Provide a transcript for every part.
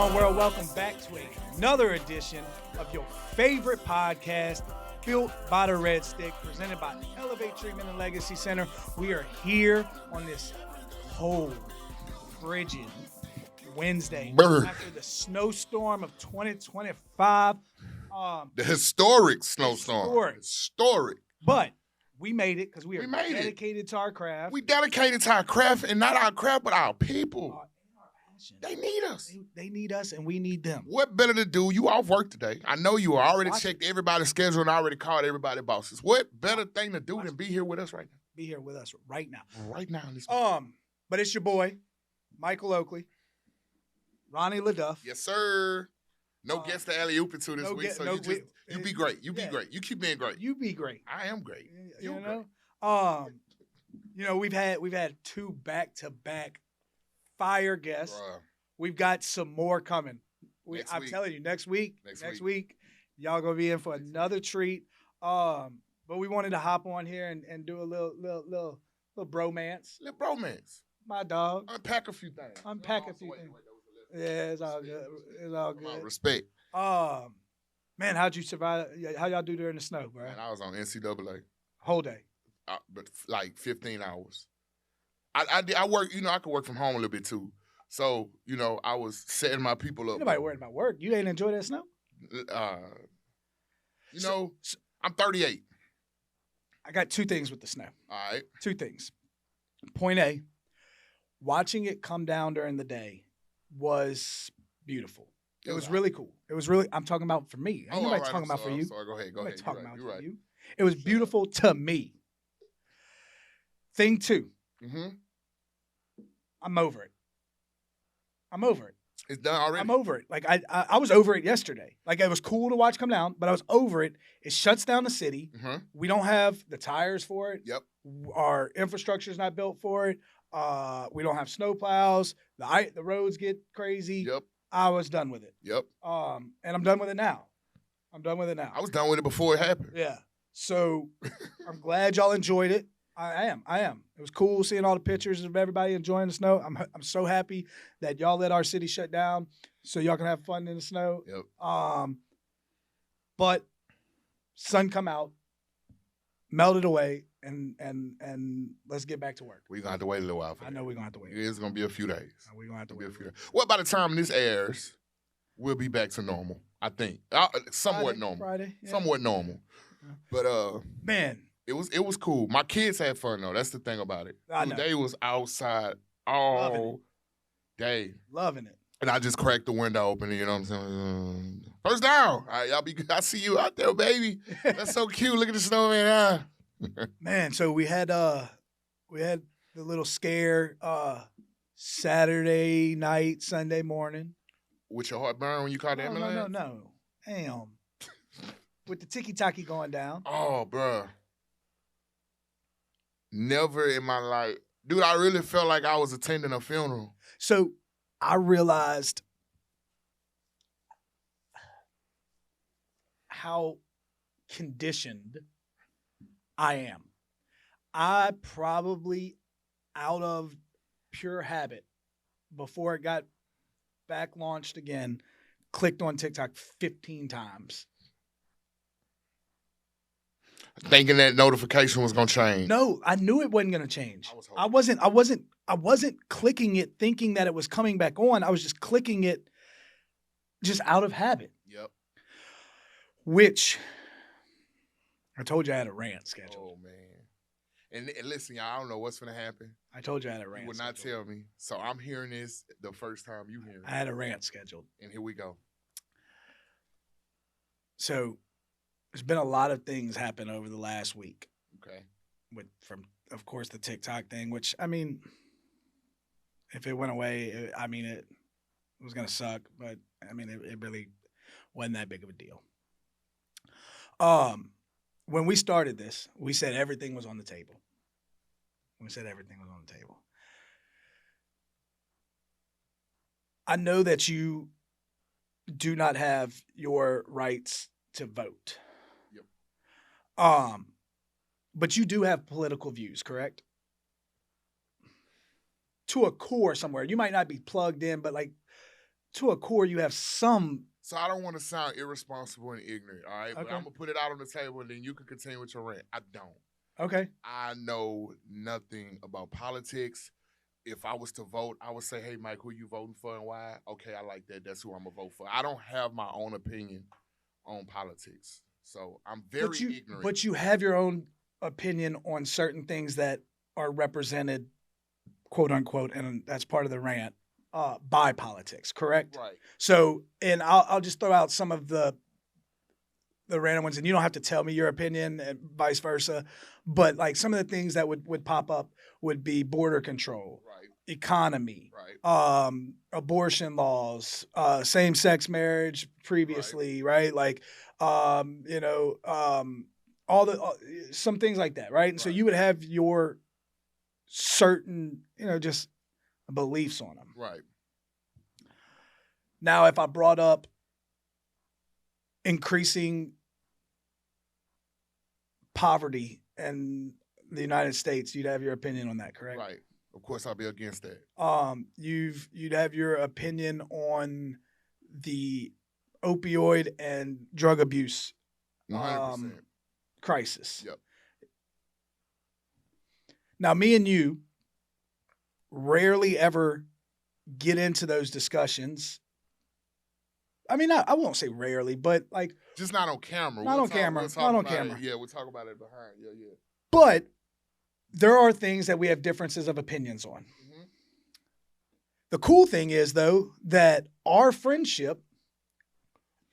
on, world? Welcome back to another edition of your favorite podcast, Built by the Red Stick, presented by Elevate Treatment and Legacy Center. We are here on this cold, frigid Wednesday after the snowstorm of 2025. The historic snowstorm. Historic. But we made it because we are dedicated to our craft. We dedicated to our craft, and not our craft, but our people. They need us. They need us, and we need them. What better to do? You off work today. I know you already checked everybody's schedule and already called everybody bosses. What better thing to do than be here with us right now? Be here with us right now. Right now. But it's your boy, Michael Oakley, Ronnie LaDuff. Yes, sir. No guest to alley-oop into this week, you be great. You be great. You keep being great. You be great. I am great. You know? We've had two back-to-back fire guests. Bruh. We've got some more coming. I'm telling you, next week, y'all gonna be in for another treat. But we wanted to hop on here and do a little bromance. Little bromance. My dog. Unpack a few things. Yeah, it's all good. It's all good. Respect. Man, how'd you survive? How y'all do during the snow, bro? Man, I was on NCAA. Whole day. But like 15 hours. I work, I could work from home a little bit too. So, I was setting my people up. Nobody worried about work. You didn't enjoy that snow? I'm 38. I got two things with the snow. All right. Two things. Point A, watching it come down during the day was beautiful. It was really cool. I'm talking about for me. Ain't nobody talking about for you. Sorry, go ahead. Talking about for you. It was beautiful to me. Thing two. Mm-hmm. I'm over it. It's done already? I'm over it. Like, I was over it yesterday. Like, it was cool to watch come down, but I was over it. It shuts down the city. Mm-hmm. We don't have the tires for it. Yep. Our infrastructure's not built for it. We don't have snow plows. The roads get crazy. Yep. I was done with it. Yep. And I'm done with it now. I was done with it before it happened. Yeah. So I'm glad y'all enjoyed it. I am. It was cool seeing all the pictures of everybody enjoying the snow. I'm so happy that y'all let our city shut down so y'all can have fun in the snow. Yep. But sun come out, melted away, and let's get back to work. We're gonna have to wait a little while for that. I know we're gonna have to wait. It's gonna be a few days. We're gonna have to wait. Well, by the time this airs, we'll be back to normal. I think somewhat normal. Friday, yeah. Somewhat normal. Yeah. But man. It was cool. My kids had fun though. That's the thing about it. I know. They was outside all day. Loving it. And I just cracked the window open, you know what I'm saying? First down. All right, I see you out there, baby. That's so cute. Look at the snowman. Man, so we had the little scare Saturday night, Sunday morning. With your heart burn when you caught the ambulance? No. Damn. With the tiki-taki going down. Oh, bruh. Never in my life. Dude, I really felt like I was attending a funeral. So I realized how conditioned I am. I probably, out of pure habit, before it got back launched again, clicked on TikTok 15 times. Thinking that notification was gonna change. No, I knew it wasn't gonna change. I wasn't clicking it thinking that it was coming back on. I was just clicking it just out of habit. Yep. Which I told you I had a rant scheduled. Oh man. And listen, y'all, I don't know what's gonna happen. I told you I had a rant. You would not tell me. So I'm hearing this the first time you hear it. I had a rant scheduled. And here we go. So there's been a lot of things happen over the last week. Okay. From, of course, the TikTok thing, which, I mean, if it went away, it was going to suck. But, I mean, it really wasn't that big of a deal. When we started this, we said everything was on the table. I know that you do not have your rights to vote. Yep. But you do have political views, correct? To a core somewhere. You might not be plugged in, but like to a core, you have some. So I don't want to sound irresponsible and ignorant, all right? But Okay. I'm going to put it out on the table, and then you can continue with your rant. I don't. Okay. I know nothing about politics. If I was to vote, I would say, hey, Mike, who you voting for and why? Okay, I like that. That's who I'm going to vote for. I don't have my own opinion on politics. So I'm very ignorant. But you have your own opinion on certain things that are represented, quote unquote, and that's part of the rant, by politics, correct? Right. So, and I'll just throw out some of the random ones, and you don't have to tell me your opinion and vice versa, but like some of the things that would pop up would be border control, Right. economy, Right. Abortion laws, same-sex marriage previously, right? Like, all some things like that, right? And so you would have your certain, just beliefs on them. Right. Now, if I brought up increasing poverty in the United States, you'd have your opinion on that, correct? Right. Of course, I'll be against that. You'd have your opinion on the opioid and drug abuse 100%. crisis. Yep. Now, me and you rarely ever get into those discussions. I mean, I won't say rarely, but like just not on camera. Not on camera. Yeah, we'll talk about it behind. Yeah. But there are things that we have differences of opinions on. Mm-hmm. The cool thing is, though, that our friendship,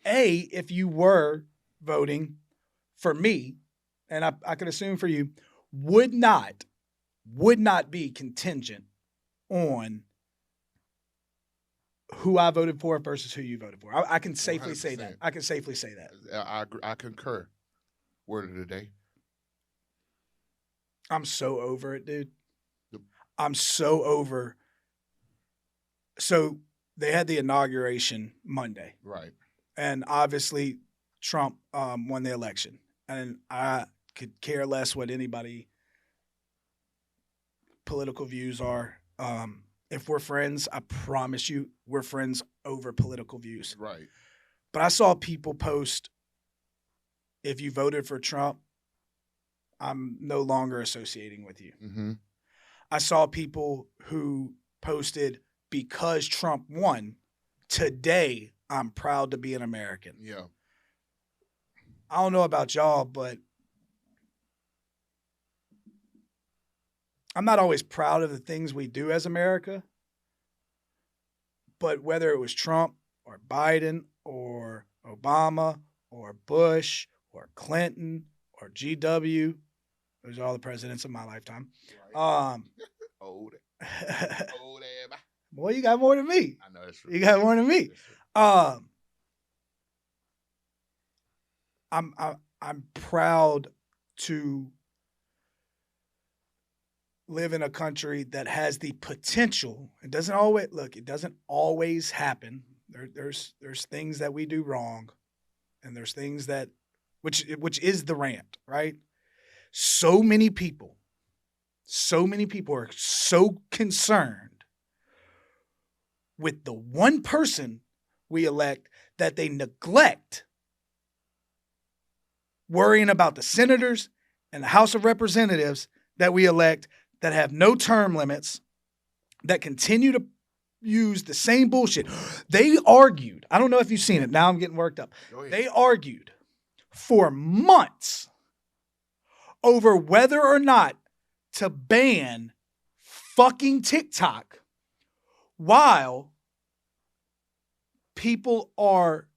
if you were voting for me, and I can assume for you, would not be contingent on who I voted for versus who you voted for. I can safely 100%. Say that. I can safely say that. I concur. Word of the day. I'm so over it, dude. Yep. I'm so over. So they had the inauguration Monday. Right. And obviously Trump won the election. And I could care less what anybody political views are. If we're friends, I promise you we're friends over political views. Right. But I saw people post, if you voted for Trump, I'm no longer associating with you. Mm-hmm. I saw people who posted, because Trump won, today I'm proud to be an American. Yeah. I don't know about y'all, but I'm not always proud of the things we do as America. But whether it was Trump or Biden or Obama or Bush or Clinton or GW, those are all the presidents of my lifetime. Right. Old. Boy, you got more than me. I know that's true. You got more than me. I'm proud to live in a country that has the potential. It doesn't always happen. There's things that we do wrong, and there's things that which is the rant, right? So many people are so concerned with the one person we elect that they neglect worrying about the senators and the House of Representatives that we elect that have no term limits, that continue to use the same bullshit. They argued, I don't know if you've seen it, now I'm getting worked up. They argued for months over whether or not to ban fucking TikTok while people are,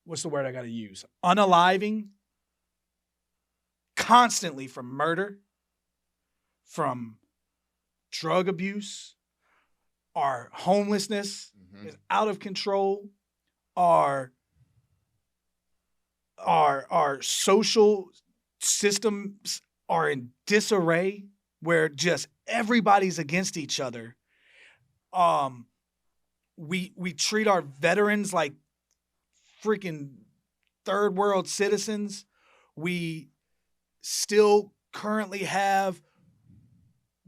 what's the word I got to use? Unaliving constantly from murder, from drug abuse, our homelessness is out of control, our social systems are in disarray where just everybody's against each other. We treat our veterans like freaking third world citizens. We still currently have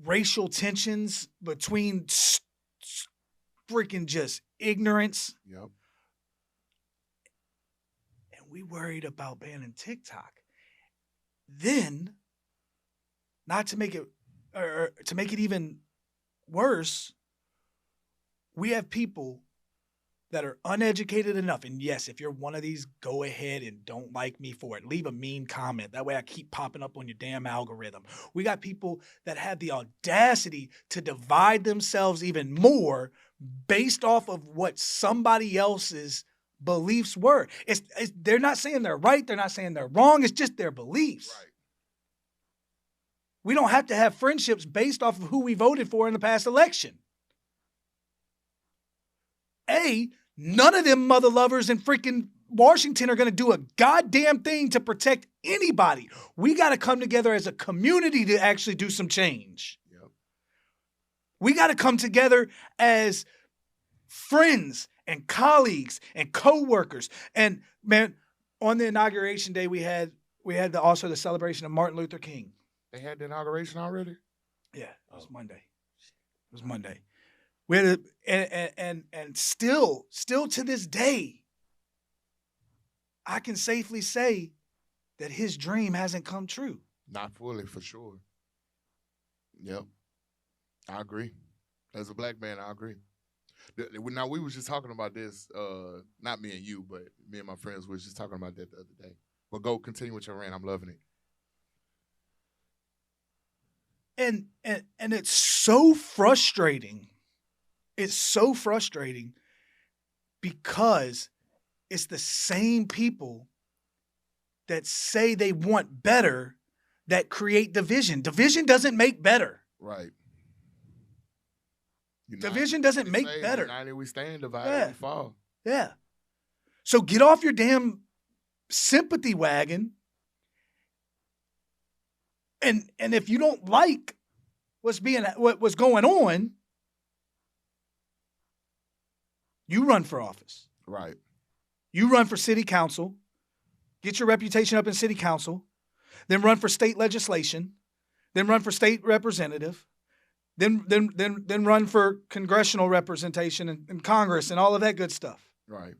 racial tensions between freaking just ignorance. Yep. And we worried about banning TikTok. Then, not to make it, or to make it even worse, we have people that are uneducated enough. And yes, if you're one of these, go ahead and don't like me for it. Leave a mean comment. That way I keep popping up on your damn algorithm. We got people that have the audacity to divide themselves even more based off of what somebody else's beliefs were. They're not saying they're right. They're not saying they're wrong. It's just their beliefs. Right. We don't have to have friendships based off of who we voted for in the past election. None of them mother lovers in freaking Washington are going to do a goddamn thing to protect anybody. We got to come together as a community to actually do some change. Yep. We got to come together as friends and colleagues and co-workers. And man, on the inauguration day, we had also the celebration of Martin Luther King. They had the inauguration already? Yeah, it was Monday. It was Monday. We had and still to this day, I can safely say that his dream hasn't come true. Not fully, for sure. Yep. I agree. As a black man, I agree. Now, we was just talking about this, not me and you, but me and my friends was just talking about that the other day. But go continue with your rant. I'm loving it. And it's so frustrating. It's so frustrating because it's the same people that say they want better that create division. Division doesn't make better. Right. Division doesn't make better. United we stand, divided we fall. Yeah. So get off your damn sympathy wagon. And if you don't like what's going on, you run for office. Right. You run for city council, get your reputation up in city council, then run for state legislation, then run for state representative, then run for congressional representation in Congress and all of that good stuff. Right.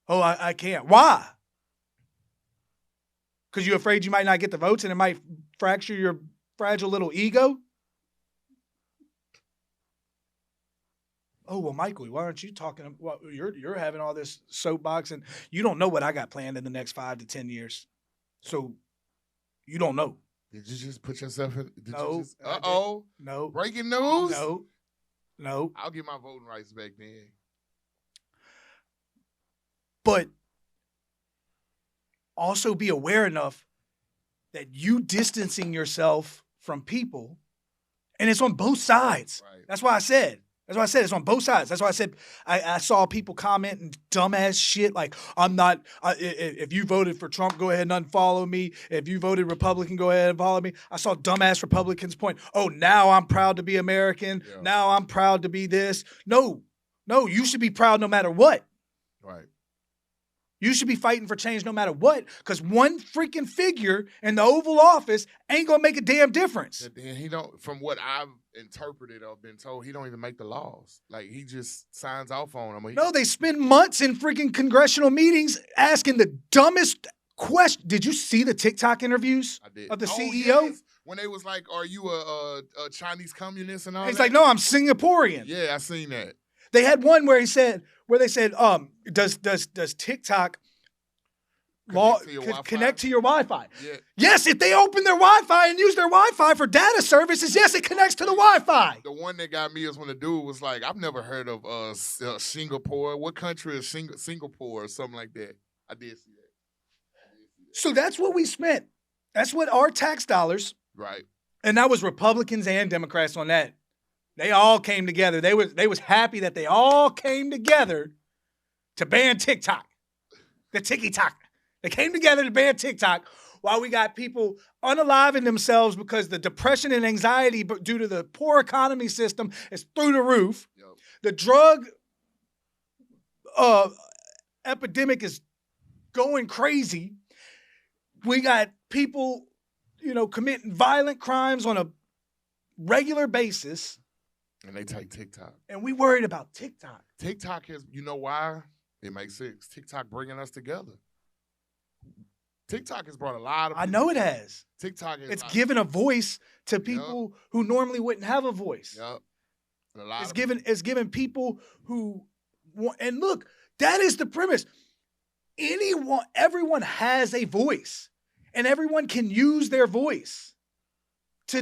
Oh, I can't. Why? Because you're afraid you might not get the votes and it might fracture your fragile little ego? Oh, well, Michael, why aren't you talking? Well, you're having all this soapbox, and you don't know what I got planned in the next 5 to 10 years. So you don't know. Did you just put yourself in? No. No. Breaking news? No. I'll get my voting rights back then. But also be aware enough that you distancing yourself from people, and it's on both sides. Right. That's why I said it's on both sides. That's why I said I saw people commenting dumbass shit like, I'm not, if you voted for Trump, go ahead and unfollow me. If you voted Republican, go ahead and follow me. I saw dumbass Republicans point, oh, now I'm proud to be American. Yeah. Now I'm proud to be this. No, you should be proud no matter what. Right. You should be fighting for change no matter what, because one freaking figure in the Oval Office ain't going to make a damn difference. And he don't, from what I've interpreted or been told, he don't even make the laws. Like, he just signs off on them. No, they spend months in freaking congressional meetings asking the dumbest question. Did you see the TikTok interviews of the CEO? Yes. When they was like, are you a Chinese communist and all He's that? like, no, I'm Singaporean. Yeah, I seen that. They had one where they said, does TikTok connect to your Wi-Fi? Yeah. Yes, if they open their Wi-Fi and use their Wi-Fi for data services, yes, it connects to the Wi-Fi. The one that got me is when the dude was like, I've never heard of Singapore. What country is Singapore or something like that? I did see that. So that's what we spent. That's what our tax dollars. Right. And that was Republicans and Democrats on that. They all came together. They was happy that they all came together to ban TikTok, the TikTok. They came together to ban TikTok while we got people unaliving themselves because the depression and anxiety due to the poor economy system is through the roof. Yep. The drug epidemic is going crazy. We got people, committing violent crimes on a regular basis. And they take TikTok. And we worried about TikTok. TikTok has, you know why? It makes sense. TikTok bringing us together. TikTok has brought a lot of people. I know it has. TikTok is. It's given a voice to people who normally wouldn't have a voice. Yep. It's given people who want, and look, that is the premise. Everyone has a voice, and everyone can use their voice to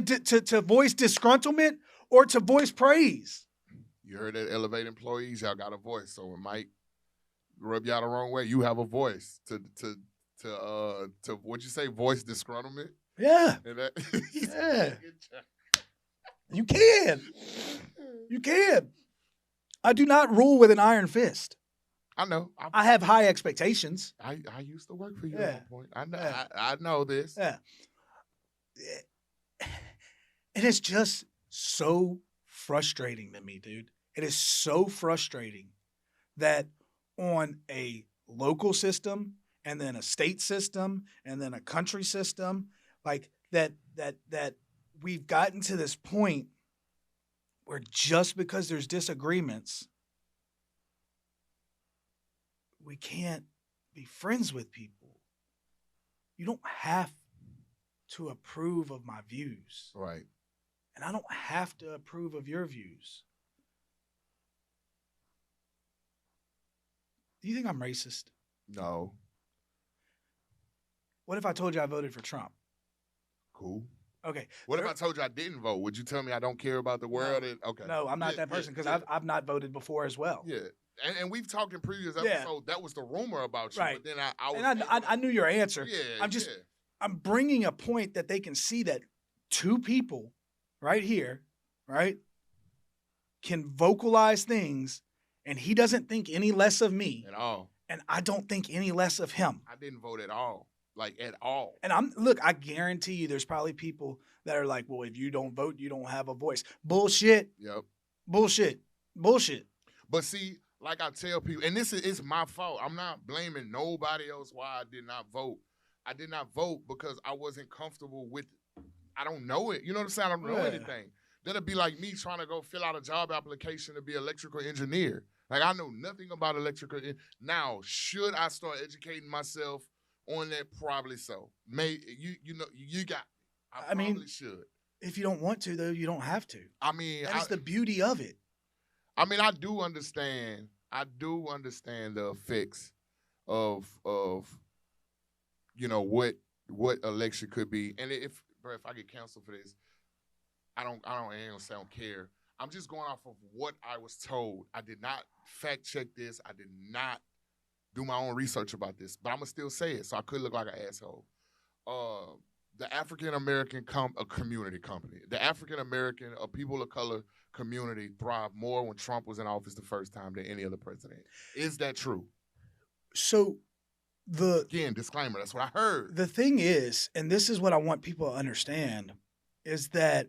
voice disgruntlement or to voice praise. You heard that Elevate employees, y'all got a voice. So when Mike rub y'all the wrong way, you have a voice to what you say, voice disgruntlement. Yeah. Yeah. You can. You can. I do not rule with an iron fist. I know. I have high expectations. I used to work for you at one point. I know. Yeah. I know this. Yeah. And it's just so frustrating to me, dude. It is so frustrating that on a local system and then a state system and then a country system, like that we've gotten to this point where just because there's disagreements, we can't be friends with people. You don't have to approve of my views. Right. And I don't have to approve of your views. Do you think I'm racist? No. What if I told you I voted for Trump? Cool. Okay. What if I told you I didn't vote? Would you tell me I don't care about the world? No. Okay. No, I'm not that person because I've not voted before as well. Yeah. And we've talked in previous episodes. That was the rumor about you. Right. But then I knew your answer. Yeah. I'm bringing a point that they can see that two people right here, right, can vocalize things, and he doesn't think any less of me. At all. And I don't think any less of him. I didn't vote at all. Like, at all. And I guarantee you there's probably people that are like, well, if you don't vote, you don't have a voice. Bullshit. Yep. Bullshit. But see, like I tell people, and it's my fault. I'm not blaming nobody else why I did not vote. I did not vote because I wasn't comfortable with it. I don't know it. You know what I'm saying? I don't know anything. That'd be like me trying to go fill out a job application to be an electrical engineer. Like, I know nothing about electrical. Now, should I start educating myself on that? Probably so. I probably should. If you don't want to, though, you don't have to. I mean, that's the beauty of it. I mean, I do understand the effects of what election could be. And if I get canceled for this, I don't care. I'm just going off of what I was told. I did not fact check this. I did not do my own research about this, but I'm gonna still say it, so I could look like an asshole. The African American community company, the African American people of color community thrived more when Trump was in office the first time than any other president. Is that true? So again, disclaimer, that's what I heard. The thing is, and this is what I want people to understand, is that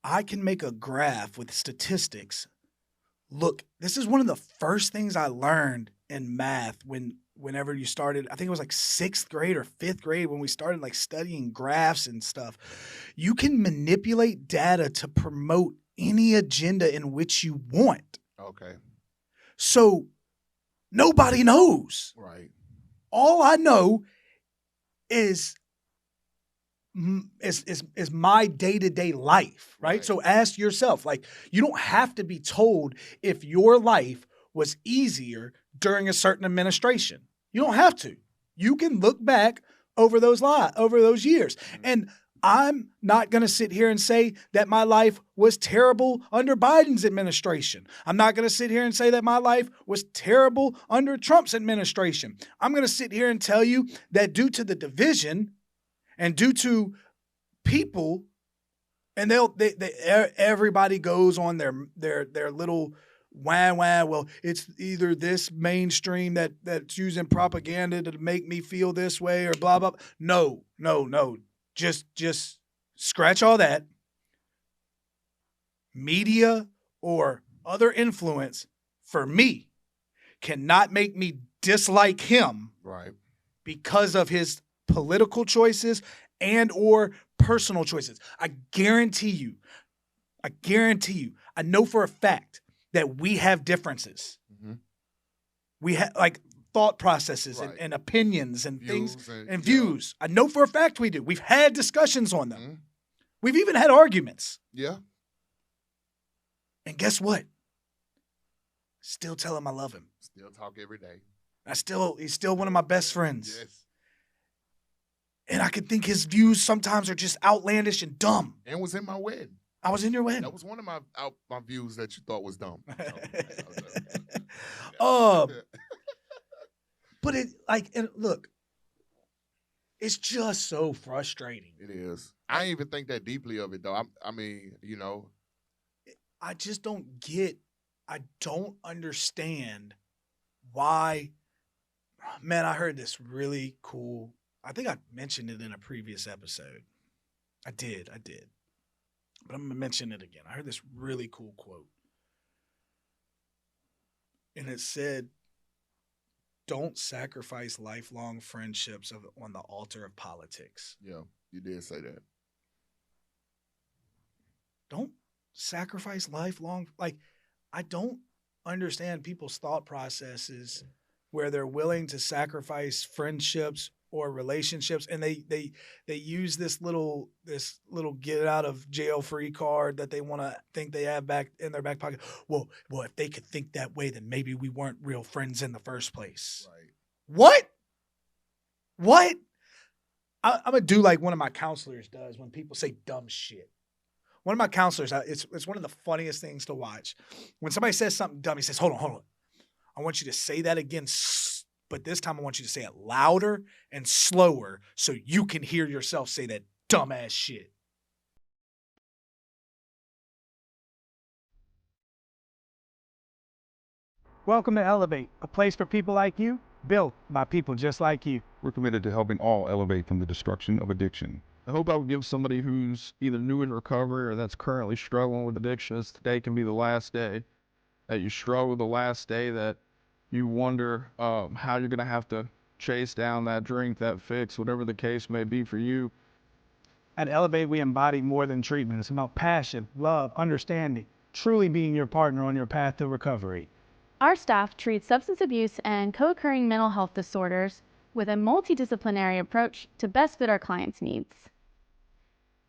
I can make a graph with statistics. Look, this is one of the first things I learned in math whenever you started. I think it was like 6th grade or 5th grade when we started like studying graphs and stuff. You can manipulate data to promote any agenda in which you want. Okay. So nobody knows. Right. All I know is my day-to-day life, right? So ask yourself, like, you don't have to be told if your life was easier during a certain administration. You don't have to. You can look back over those years. Mm-hmm. And I'm not going to sit here and say that my life was terrible under Biden's administration. I'm not going to sit here and say that my life was terrible under Trump's administration. I'm going to sit here and tell you that due to the division and due to people, and everybody goes on their little wah. Well, it's either this mainstream that's using propaganda to make me feel this way or blah blah. No. Just scratch all that. Media or other influence for me cannot make me dislike him, right, because of his political choices and or personal choices. I guarantee you, I guarantee you, I know for a fact that we have differences. Mm-hmm. We have like thought processes Right. and opinions and Views things and- and yeah. views. I know for a fact we do. We've had discussions on them. Mhm. We've even had arguments. Yeah. And guess what? Still tell him I love him. Still talk every day. He's still one of my best friends. Yes. And I could think his views sometimes are just outlandish and dumb. And was in my wedding. I was in your wedding. That was one of my views that you thought was dumb. But it and look, it's just so frustrating. It is. I ain't even think that deeply of it though. I mean, you know. I just I don't understand why. Man, I heard this really cool. I think I mentioned it in a previous episode. I did. But I'm going to mention it again. I heard this really cool quote. And it said, don't sacrifice lifelong friendships on the altar of politics. Yeah, you did say that. Don't sacrifice lifelong. I don't understand people's thought processes where they're willing to sacrifice friendships or relationships, and they use this little get out of jail free card that they want to think they have back in their back pocket. Well, if they could think that way, then maybe we weren't real friends in the first place. Right. What? I'm gonna do like one of my counselors does when people say dumb shit. One of my counselors, it's one of the funniest things to watch. When somebody says something dumb, he says, hold on. I want you to say that again, but this time I want you to say it louder and slower so you can hear yourself say that dumbass shit. Welcome to Elevate, a place for people like you, built by people just like you. We're committed to helping all elevate from the destruction of addiction. I hope I would give somebody who's either new in recovery or that's currently struggling with addictions, today can be the last day that you struggle, the last day that you wonder how you're going to have to chase down that drink, that fix, whatever the case may be for you. At Elevate, we embody more than treatment. It's about passion, love, understanding, truly being your partner on your path to recovery. Our staff treats substance abuse and co-occurring mental health disorders with a multidisciplinary approach to best fit our clients' needs.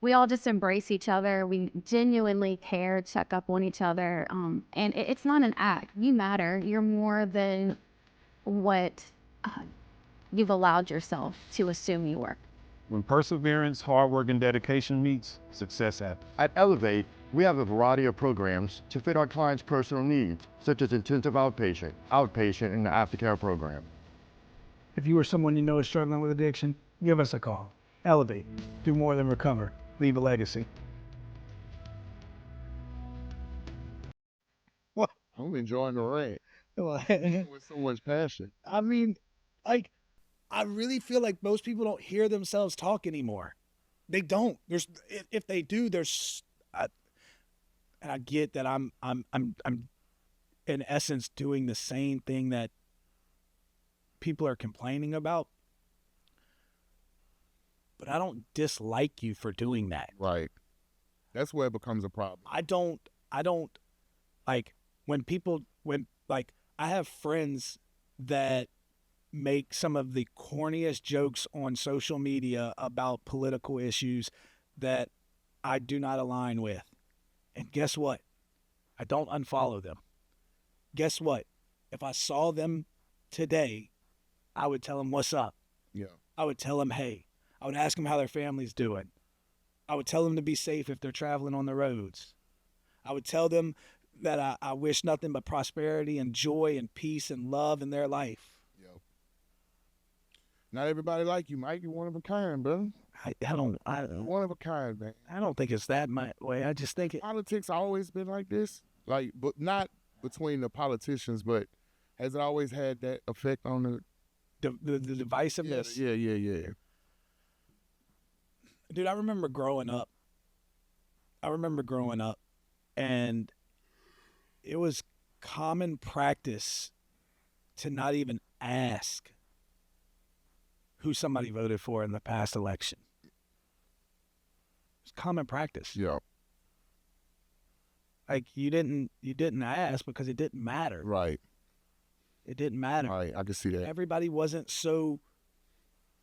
We all just embrace each other. We genuinely care, check up on each other. And it's not an act. You matter. You're more than what you've allowed yourself to assume you were. When perseverance, hard work, and dedication meets, success happens. At Elevate, we have a variety of programs to fit our clients' personal needs, such as intensive outpatient, and the aftercare program. If you or someone you know is struggling with addiction, give us a call. Elevate. Do more than recover. Leave a legacy. I'm enjoying the rant with so much passion. I mean, I really feel like most people don't hear themselves talk anymore. They don't. If they do, and I get that I'm in essence doing the same thing that people are complaining about, but I don't dislike you for doing that. Right. That's where it becomes a problem. I don't like when I have friends that make some of the corniest jokes on social media about political issues that I do not align with. And guess what? I don't unfollow them. Guess what? If I saw them today, I would tell them what's up. Yeah. I would tell them, hey. I would ask them how their family's doing. I would tell them to be safe if they're traveling on the roads. I would tell them that I wish nothing but prosperity and joy and peace and love in their life. Yep. Not everybody like you, Mike. You're one of a kind, brother. One of a kind, man. I don't think it's that my way. I just think Politics always been like this, but not between the politicians, but has it always had that effect on the divisiveness? Yeah. Dude, I remember growing up, and it was common practice to not even ask who somebody voted for in the past election. It's common practice. Yeah. Like you didn't ask because it didn't matter. Right. It didn't matter. Right. I can see that. Everybody wasn't so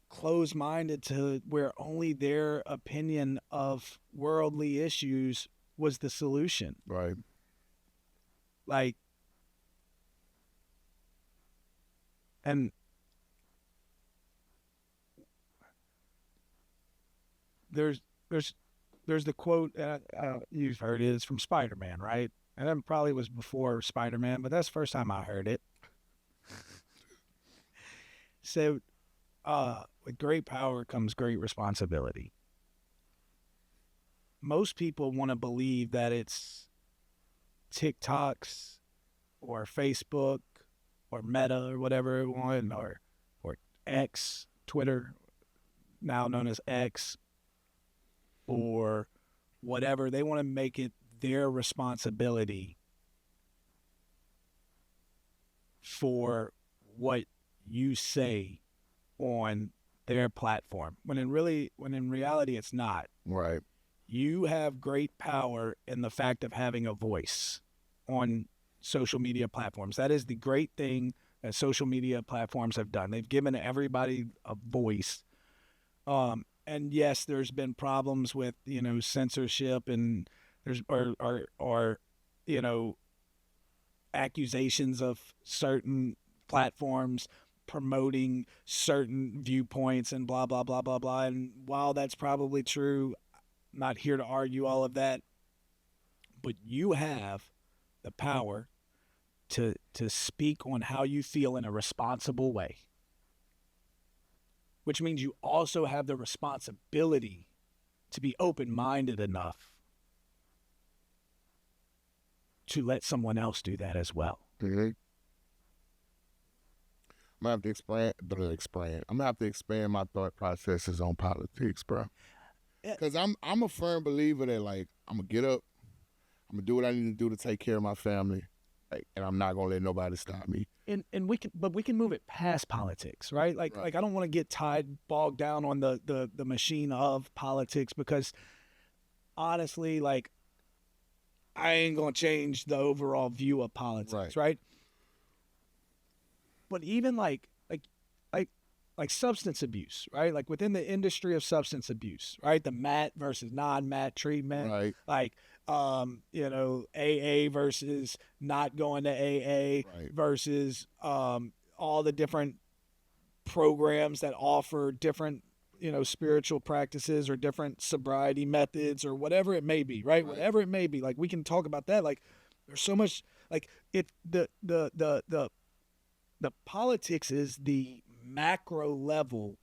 closed-minded to where only their opinion of worldly issues was the solution. Right. Like, and there's the quote, you've heard it, it's from Spider-Man, right? And that probably was before Spider-Man, but that's the first time I heard it. So, with great power comes great responsibility. Most people want to believe that it's TikToks or Facebook or Meta or whatever it want, or X, Twitter, now known as X, or whatever. They want to make it their responsibility for what you say on their platform, when in reality it's not. Right. You have great power in the fact of having a voice on social media platforms. That is the great thing that social media platforms have done. They've given everybody a voice. And yes, there's been problems with, censorship, and there's or accusations of certain platforms promoting certain viewpoints and blah, blah, blah, blah, blah. And while that's probably true, I'm not here to argue all of that, but you have the power to speak on how you feel in a responsible way, which means you also have the responsibility to be open-minded enough to let someone else do that as well. Mm-hmm. I'm gonna have to expand my thought processes on politics, bro. Because I'm a firm believer that, like, I'm gonna get up, I'm gonna do what I need to do to take care of my family, like, and I'm not gonna let nobody stop me. And we can move it past politics, right? Like I don't want to get bogged down on the machine of politics, because honestly, like, I ain't gonna change the overall view of politics, right? But even like substance abuse, right? Like within the industry of substance abuse, right? The MAT versus non-MAT treatment, Right. like AA versus not going to AA, Right. versus all the different programs that offer different spiritual practices or different sobriety methods or whatever it may be, right? Whatever it may be, like, we can talk about that. Like, there's so much, like, the politics is the macro level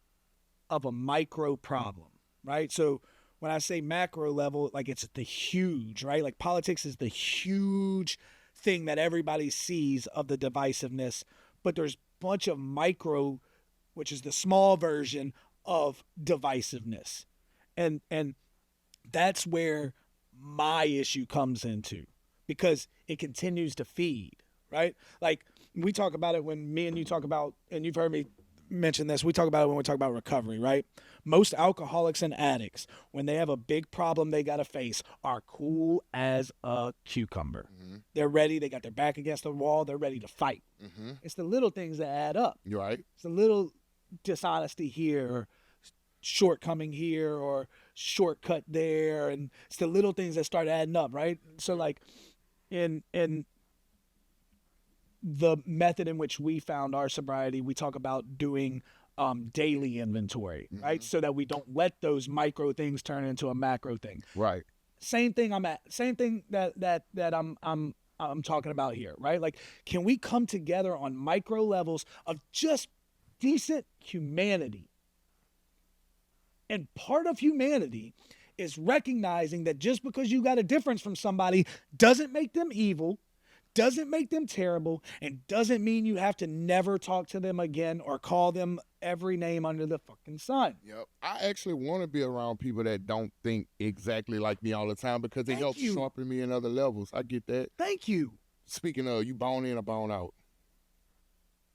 of a micro problem, right? So when I say macro level, like, it's the huge, right? Like, politics is the huge thing that everybody sees of the divisiveness, but there's a bunch of micro, which is the small version of divisiveness. And that's where my issue comes into, because it continues to feed, right? Like, we talk about it when me and you talk about, and you've heard me mention this, we talk about it when we talk about recovery, right? Most alcoholics and addicts, when they have a big problem they got to face, are cool as a cucumber. Mm-hmm. They're ready. They got their back against the wall. They're ready to fight. Mm-hmm. It's the little things that add up. You're right. It's a little dishonesty here, or shortcoming here, or shortcut there, and it's the little things that start adding up, right? So, like, in the method in which we found our sobriety, we talk about doing daily inventory, right? So that we don't let those micro things turn into a macro thing. Right. Same thing that I'm talking about here, right? Like, can we come together on micro levels of just decent humanity? And part of humanity is recognizing that just because you got a difference from somebody doesn't make them evil, doesn't make them terrible, and doesn't mean you have to never talk to them again or call them every name under the fucking sun. Yep. I actually want to be around people that don't think exactly like me all the time, because it helps sharpen me in other levels. I get that. Thank you. Speaking of, you bone in or bone out?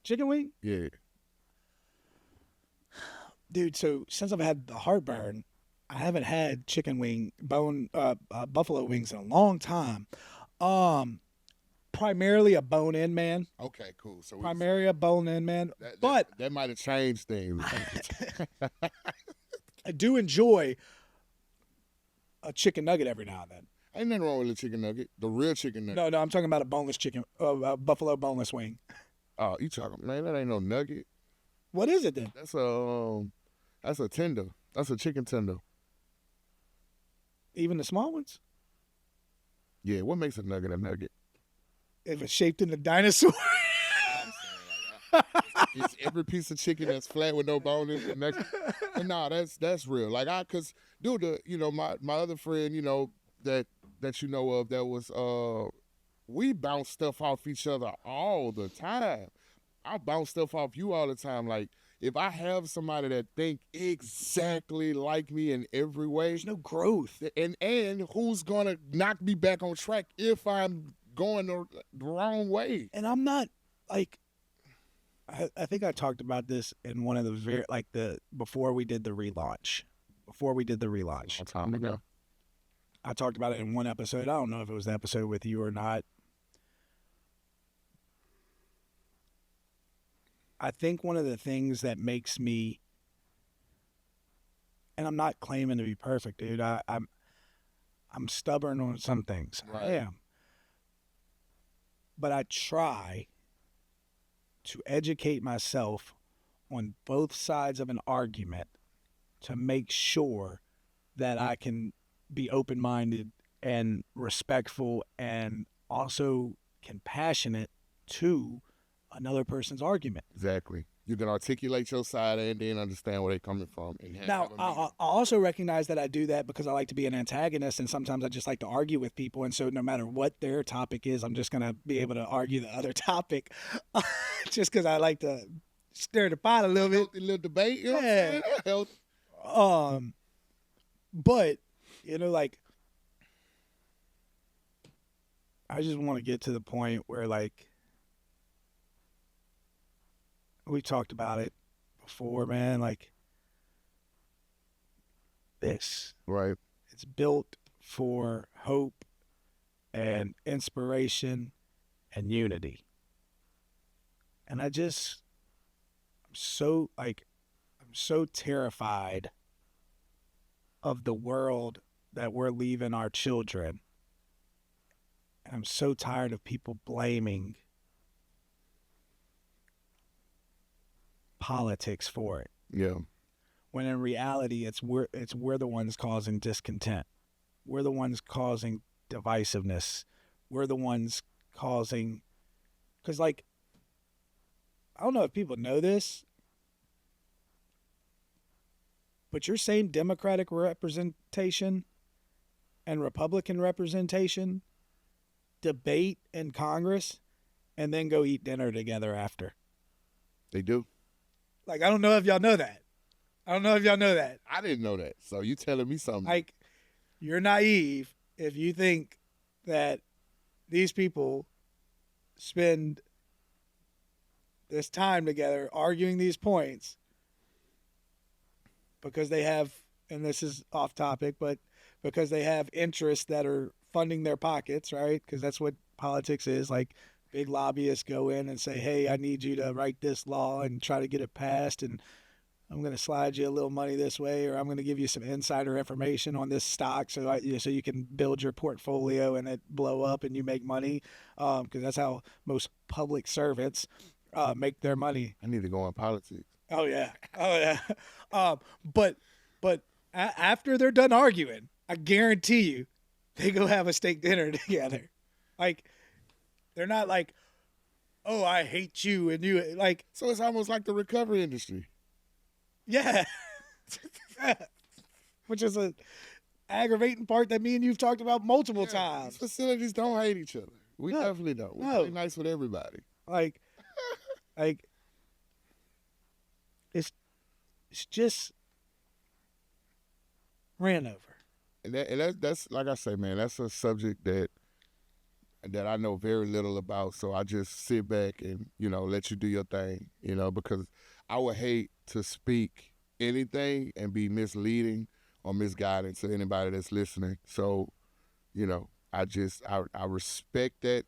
Chicken wing? Yeah. Dude, so since I've had the heartburn, I haven't had chicken wing, buffalo wings in a long time. Primarily a bone-in man. Okay, cool. So Primarily a bone-in man. But that might have changed things. I do enjoy a chicken nugget every now and then. Ain't nothing wrong with a chicken nugget. The real chicken nugget. No, I'm talking about a boneless chicken, a buffalo boneless wing. Oh, you talking, man? That ain't no nugget. What is it then? That's a tender. That's a chicken tender. Even the small ones? Yeah, what makes a nugget a nugget? If it's shaped in a dinosaur. It's every piece of chicken that's flat with no bone in it. And nah, that's real. Like cause dude, my other friend, that you know of, that was we bounce stuff off each other all the time. I bounce stuff off you all the time. Like if I have somebody that think exactly like me in every way, there's no growth. And who's gonna knock me back on track if I'm going the wrong way? And I'm not like, I think I talked about this in one of the before we did the relaunch. A time ago. I talked about it in one episode. I don't know if it was the episode with you or not. I think one of the things that makes me, and I'm not claiming to be perfect, dude. I'm stubborn on some things. Right. I am. But I try to educate myself on both sides of an argument to make sure that I can be open-minded and respectful and also compassionate to another person's argument. Exactly. You can articulate your side and then understand where they're coming from. Now, I also recognize that I do that because I like to be an antagonist, and sometimes I just like to argue with people. And so no matter what their topic is, I'm just going to be able to argue the other topic just because I like to stir the pot a little bit. A little debate, you know Yeah. what I'm saying? But, like, I just want to get to the point where, like, we talked about it before, man, like, this. Right. It's built for hope and inspiration and unity. And I'm so terrified of the world that we're leaving our children. And I'm so tired of people blaming politics for it. Yeah. When in reality, we're the ones causing discontent. We're the ones causing divisiveness. We're the ones causing, because, like, I don't know if people know this, but your same Democratic representation and Republican representation debate in Congress and then go eat dinner together after. They do. Like, I don't know if y'all know that. I didn't know that. So you telling me something. Like, you're naive if you think that these people spend this time together arguing these points because they have, and this is off topic, but because they have interests that are funding their pockets, right? Because that's what politics is. Like, big lobbyists go in and say, hey, I need you to write this law and try to get it passed, and I'm going to slide you a little money this way, or I'm going to give you some insider information on this stock so you can build your portfolio and it blow up and you make money, because that's how most public servants make their money. I need to go in politics. Oh, yeah. But after they're done arguing, I guarantee you they go have a steak dinner together. Like, they're not like, oh, I hate you and you, like. So it's almost like the recovery industry. Yeah. Which is a aggravating part that me and you've talked about multiple times. These facilities don't hate each other. We definitely don't. We're pretty nice with everybody. Like it's just ran over. And that's like I say, man, that's a subject that I know very little about. So I just sit back and, let you do your thing, because I would hate to speak anything and be misleading or misguiding to anybody that's listening. So, I I respect that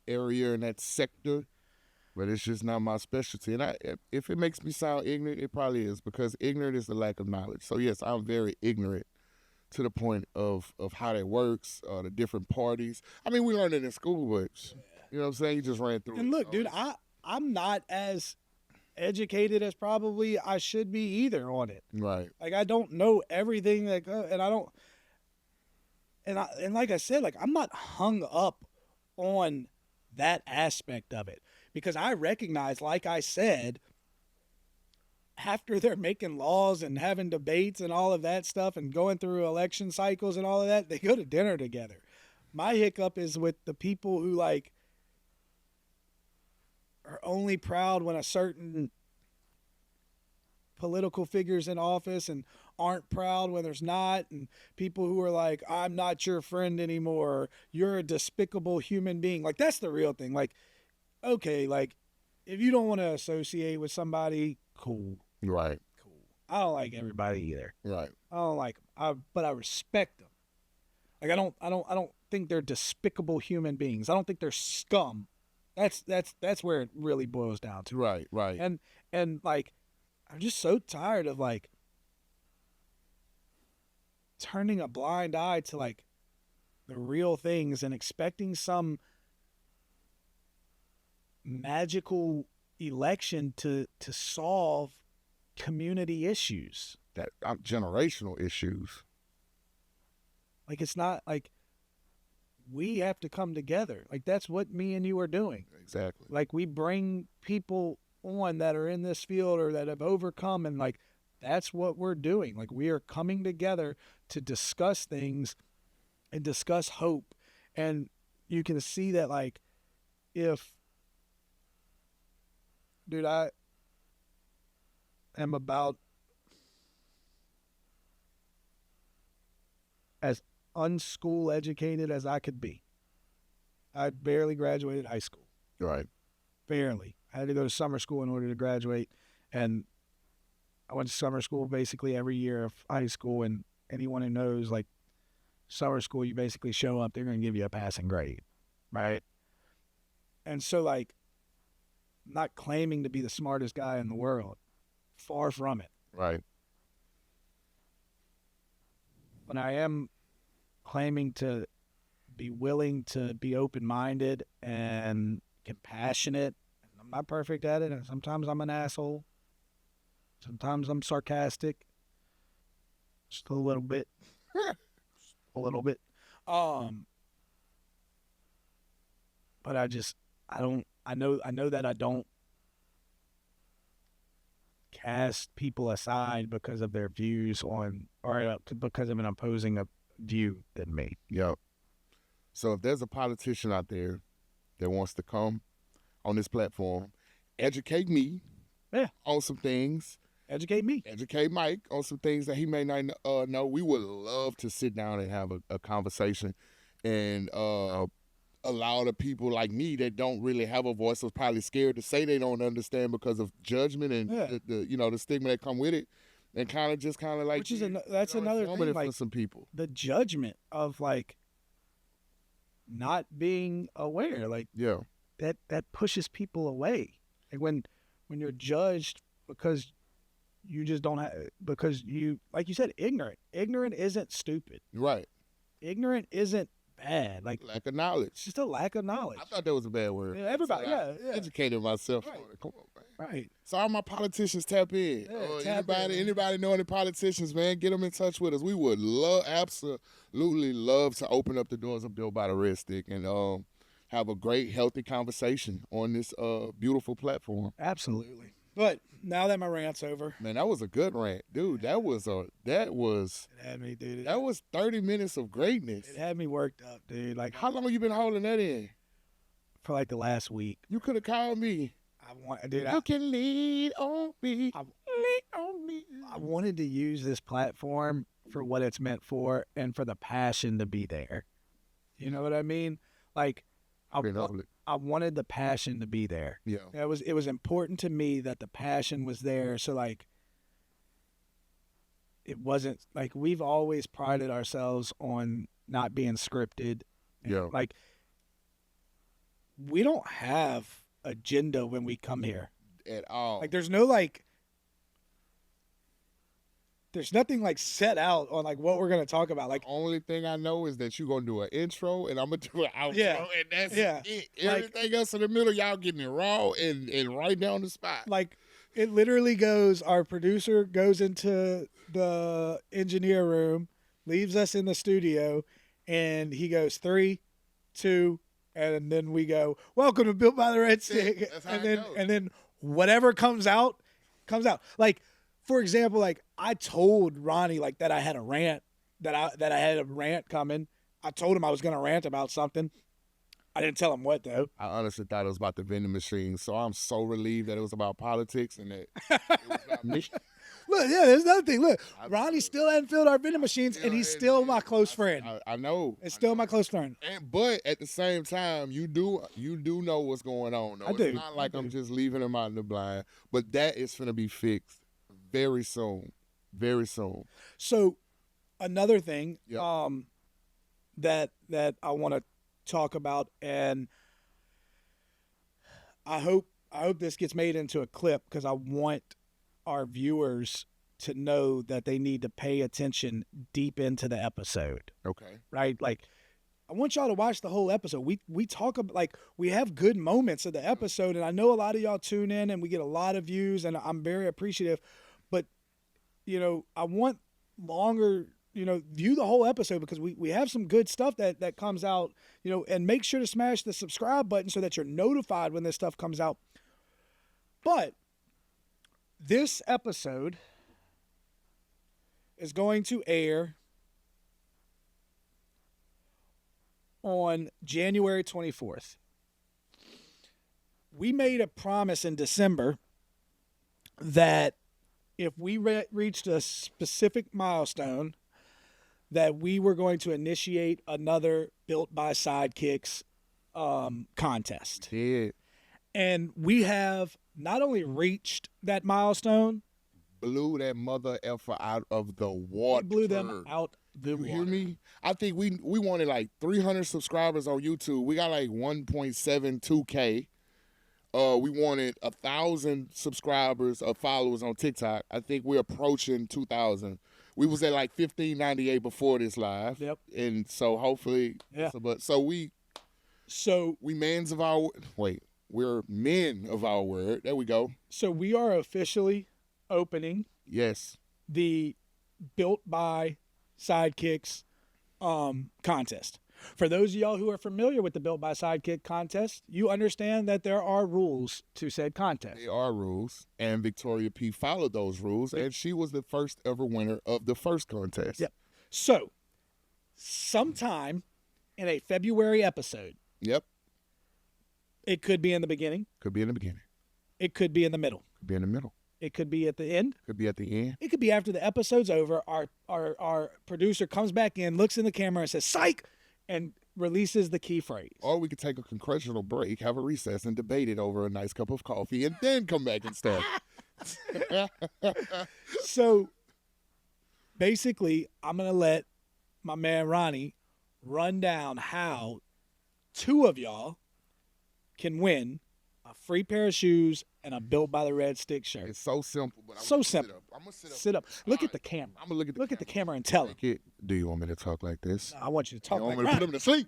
area and that sector, but it's just not my specialty. And if it makes me sound ignorant, it probably is, because ignorant is the lack of knowledge. So yes, I'm very ignorant to the point of how that works, the different parties. I mean, we learned it in school, but you know what I'm saying? You just ran through And it. look, dude, I'm not as educated as probably I should be either on it. Right. Like, I don't know everything, like, and I don't, and like I said, like, I'm not hung up on that aspect of it, because I recognize, like I said, after they're making laws and having debates and all of that stuff and going through election cycles and all of that, they go to dinner together. My hiccup is with the people who, like, are only proud when a certain political figure's in office and aren't proud when there's not, and people who are like, I'm not your friend anymore, or you're a despicable human being. Like, that's the real thing. Like, okay, like, if you don't want to associate with somebody, cool. Right. Cool. I don't like everybody either. Right. I don't like them, but I respect them. Like, I don't think they're despicable human beings. I don't think they're scum. That's where it really boils down to. Right. Right. And like, I'm just so tired of, like, turning a blind eye to, like, the real things and expecting some magical election to solve community issues. That generational issues. Like, it's not like we have to come together. Like, that's what me and you are doing. Exactly. Like, we bring people on that are in this field or that have overcome, and, like, that's what we're doing. Like, we are coming together to discuss things and discuss hope. And you can see that, like, if, dude, I am about as unschool educated as I could be. I barely graduated high school. Right. Barely. I had to go to summer school in order to graduate, and I went to summer school basically every year of high school. And anyone who knows, like, summer school, you basically show up, they're going to give you a passing grade, right? And so, like, I'm not claiming to be the smartest guy in the world. Far from it. Right. But I am claiming to be willing to be open-minded and compassionate. I'm not perfect at it, and sometimes I'm an asshole. Sometimes I'm sarcastic. Just a little bit. A little bit. But I know that I don't cast people aside because of their views on, or because of an opposing view than me. Yep. So if there's a politician out there that wants to come on this platform, educate me on some things. Educate me. Educate Mike on some things that he may not know. We would love to sit down and have a conversation and allow the people like me that don't really have a voice, or probably scared to say they don't understand because of judgment and the stigma that come with it, and kind of like, which is that's another thing, like, for some people, the judgment of, like, not being aware, like, that pushes people away. Like, when you're judged because you just don't have, because you, like you said, ignorant isn't stupid. Right. Ignorant isn't bad. Like, lack of knowledge. It's just a lack of knowledge. I thought that was a bad word. Yeah, everybody, so I educated myself. Right. On it. Come on, man. Right. So all my politicians, tap in. Anybody know any politicians, man, get them in touch with us. We would absolutely love to open up the doors of Built by the Red Stick and have a great, healthy conversation on this beautiful platform. Absolutely. But now that my rant's over, man, that was a good rant, dude. That was it had me, dude. That was 30 minutes of greatness. It had me worked up, dude. Like, how long you been holding that in? For like the last week. You could have called me. You can lean on me. I wanted to use this platform for what it's meant for and for the passion to be there. You know what I mean? Like, I wanted the passion to be there. Yeah. It was important to me that the passion was there. So, like, it wasn't like, we've always prided ourselves on not being scripted. Yeah. Like, we don't have agenda when we come here. At all. Like, there's nothing like set out on like what we're gonna talk about. Like, only thing I know is that you're gonna do an intro and I'm gonna do an outro, Yeah. and that's Yeah. it. Like- Everything else in the middle, y'all getting it raw and right down the spot. like it literally goes. Our producer goes into the engineer room, leaves us in the studio, and he goes 3, 2, and then we go, "Welcome to Built by the Red Stick," That's how and it goes. then whatever comes out, comes out. Like, for example, like I told Ronnie like that I had a rant that I had a rant coming. I told him I was gonna rant about something. I didn't tell him what though. I honestly thought it was about the vending machine, so I'm so relieved that it was about politics and that it was about me. Look, yeah, there's another thing. Look, Ronnie still hadn't filled our vending machines, and he's still my close friend. I know. It's still my close friend. But at the same time, you do know what's going on. Though. I do. It's not like I'm just leaving him out in the blind. But that is going to be fixed very soon. Very soon. So, another thing Yep. that I want to talk about, and I hope this gets made into a clip because I want our viewers to know that they need to pay attention deep into the episode. Okay. Right? Like, I want y'all to watch the whole episode. We talk about, like, we have good moments of the episode, and I know a lot of y'all tune in and we get a lot of views, and I'm very appreciative. But, you know, I want longer, you know, view the whole episode because we have some good stuff that comes out, you know, and make sure to smash the subscribe button so that you're notified when this stuff comes out. But this episode is going to air on January 24th. We made a promise in December that if we reached a specific milestone, that we were going to initiate another Built by Sidekicks contest. Yeah. And we have not only reached that milestone, Blew that mother effer out of the water. we blew them out the You water. hear me? I think we wanted like 300 subscribers on YouTube. We got like 1.72K. We wanted 1,000 subscribers or followers on TikTok. I think we're approaching 2,000. We was at like 1598 before this live. Yep. And so hopefully, Yeah. So we're men of our word. There we go. So we are officially opening Yes. the Built by Sidekicks contest. For those of y'all who are familiar with the Built by Sidekick contest, you understand that there are rules to said contest. There are rules, and Victoria P followed those rules, and she was the first ever winner of the first contest. Yep. So, sometime in a February episode, Yep. it could be in the beginning, Could be in the beginning. it could be in the middle, Could be in the middle. it could be at the end, Could be at the end. it could be after the episode's over. Our producer comes back in, looks in the camera, and says, "Psych!" and releases the key phrase. Or we could take a congressional break, have a recess, and debate it over a nice cup of coffee, and then come back and start. So basically, I'm going to let my man Ronnie run down how 2 of y'all can win a free pair of shoes and a Built by the Red Stick shirt. It's so simple, but So I'm simple. gonna sit up. Sit up. Look All at the camera. I'm gonna Look at the camera and tell him. Do you want me to talk like this? I want you to talk You like want me to put that. him to sleep?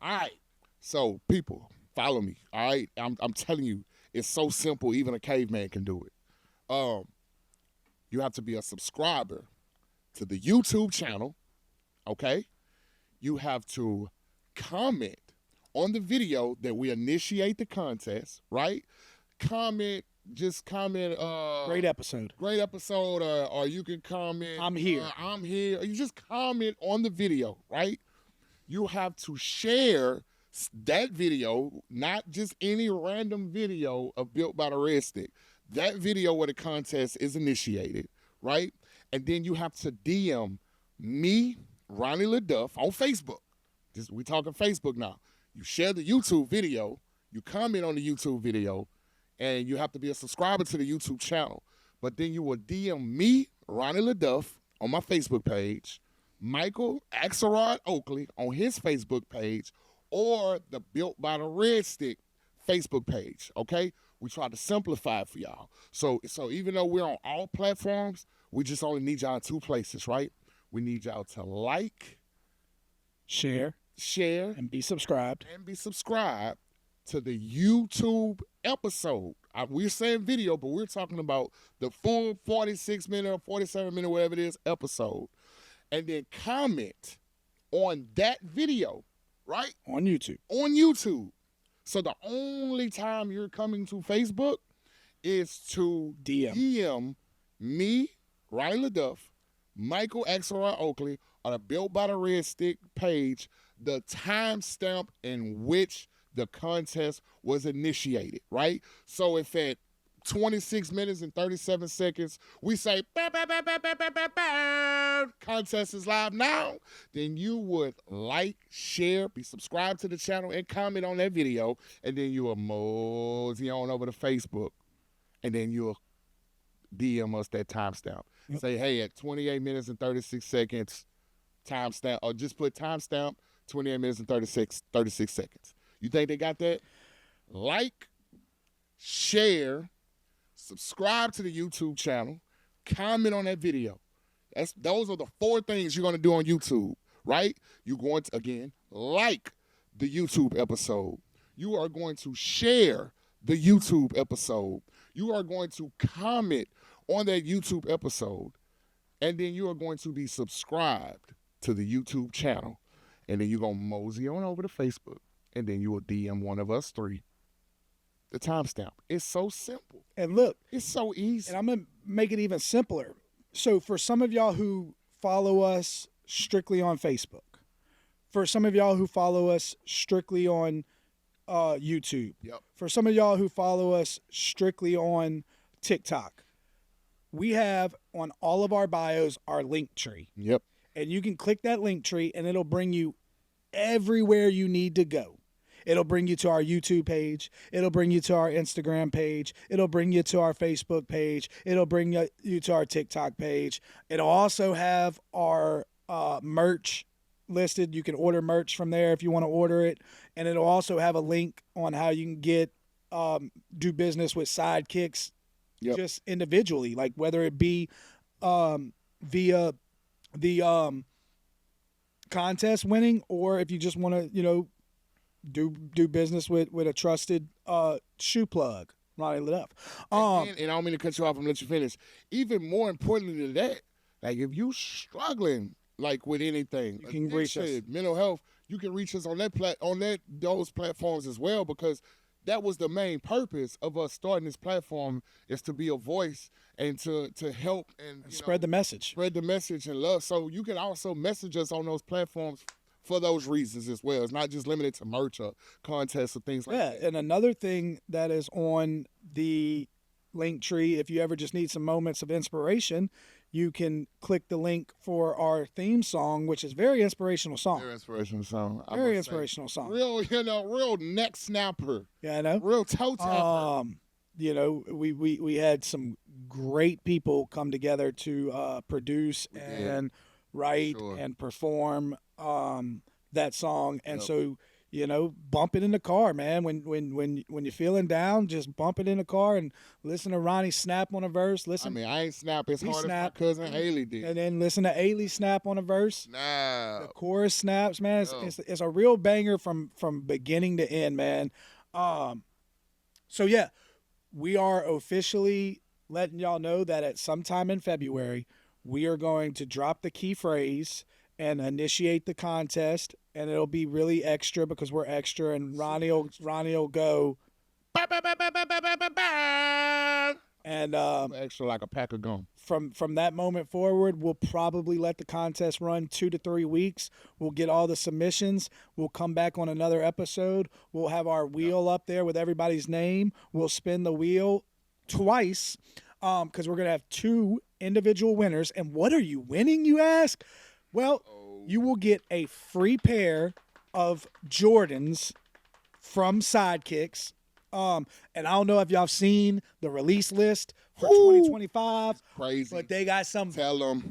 All right. So people, follow me. All right. I'm telling you, it's so simple. Even a caveman can do it. You have to be a subscriber to the YouTube channel. Okay. You have to comment on the video that we initiate the contest. Right. Just comment. Great episode. Great episode, or you can comment. I'm here. I'm here. You just comment on the video, right? You have to share that video, not just any random video of Built by the Red Stick. That video where the contest is initiated, right? And then you have to DM me, Ronnie LaDuff, on Facebook. We talking Facebook now. You share the YouTube video. You comment on the YouTube video. And you have to be a subscriber to the YouTube channel. But then you will DM me, Ronnie LaDuff, on my Facebook page, Michael Axelrod Oakley on his Facebook page or the Built by the Red Stick Facebook page, okay? We try to simplify it for y'all. So even though we're on all platforms, we just only need y'all in 2 places, right? We need y'all to like, Share, and be subscribed. To the YouTube episode. We're saying video, but we're talking about the full 46-minute or 47-minute, whatever it is, episode. And then comment on that video, right? On YouTube. So the only time you're coming to Facebook is to DM me, Ryan LaDuff, Michael Axelrod Oakley, on the Built by the Red Stick page, the timestamp in which the contest was initiated, right? So if at 26 minutes and 37 seconds, we say, bah, bah, bah, bah, bah, bah, bah, bah, contest is live now, then you would like, share, be subscribed to the channel, and comment on that video, and then you will mosey on over to Facebook, and then you'll DM us that timestamp. Yep. Say, hey, at 28 minutes and 36 seconds, timestamp, or just put timestamp, 28 minutes and 36 seconds. You think they got that? Like, share, subscribe to the YouTube channel, comment on that video. Those are the 4 things you're going to do on YouTube, right? You're going to, again, like the YouTube episode. You are going to share the YouTube episode. You are going to comment on that YouTube episode. And then you are going to be subscribed to the YouTube channel. And then you're going to mosey on over to Facebook. And then you will DM one of us 3 the timestamp. It's so simple. And look, it's so easy. And I'm going to make it even simpler. So for some of y'all who follow us strictly on Facebook, for some of y'all who follow us strictly on YouTube, for some of y'all who follow us strictly on TikTok, we have on all of our bios our link tree. Yep. And you can click that link tree and it'll bring you everywhere you need to go. It'll bring you to our YouTube page. It'll bring you to our Instagram page. It'll bring you to our Facebook page. It'll bring you to our TikTok page. It'll also have our merch listed. You can order merch from there if you want to order it. And it'll also have a link on how you can get do business with Sidekicks just individually, like whether it be via the contest winning, or if you just want to, do business with a trusted shoe plug, Ronnie LaDuff. And I don't mean to cut you off and let you finish. Even more importantly than that, like if you struggling like with anything, you can reach us. Mental health, you can reach us on those platforms as well, because that was the main purpose of us starting this platform, is to be a voice and to help and spread the message. Spread the message and love. So you can also message us on those platforms for those reasons as well. It's not just limited to merch or contests or things like that. Yeah, and another thing that is on the link tree, if you ever just need some moments of inspiration, you can click the link for our theme song, which is very inspirational song. Very inspirational song. Very inspirational song. Real neck snapper. Yeah, I know. Real toe tapper. We had some great people come together to produce and write and perform that song. And so, bump it in the car, man. When you're feeling down, just bump it in the car and listen to Ronnie snap on a verse. I ain't snap as hard as my cousin Haley did. And then listen to Haley snap on a verse. The chorus snaps, man. It's a real banger from beginning to end, man. So yeah, we are officially letting y'all know that at some time in February, we are going to drop the key phrase and initiate the contest, and it'll be really extra because we're extra, and Ronnie will go. And extra like a pack of gum. From that moment forward, we'll probably let the contest run 2 to 3 weeks. We'll get all the submissions. We'll come back on another episode. We'll have our wheel up there with everybody's name. We'll spin the wheel twice because we're going to have 2 individual winners. And what are you winning, you ask? Well, you will get a free pair of Jordans from Sidekicks. And I don't know if y'all seen the release list for 2025. Crazy. But they got some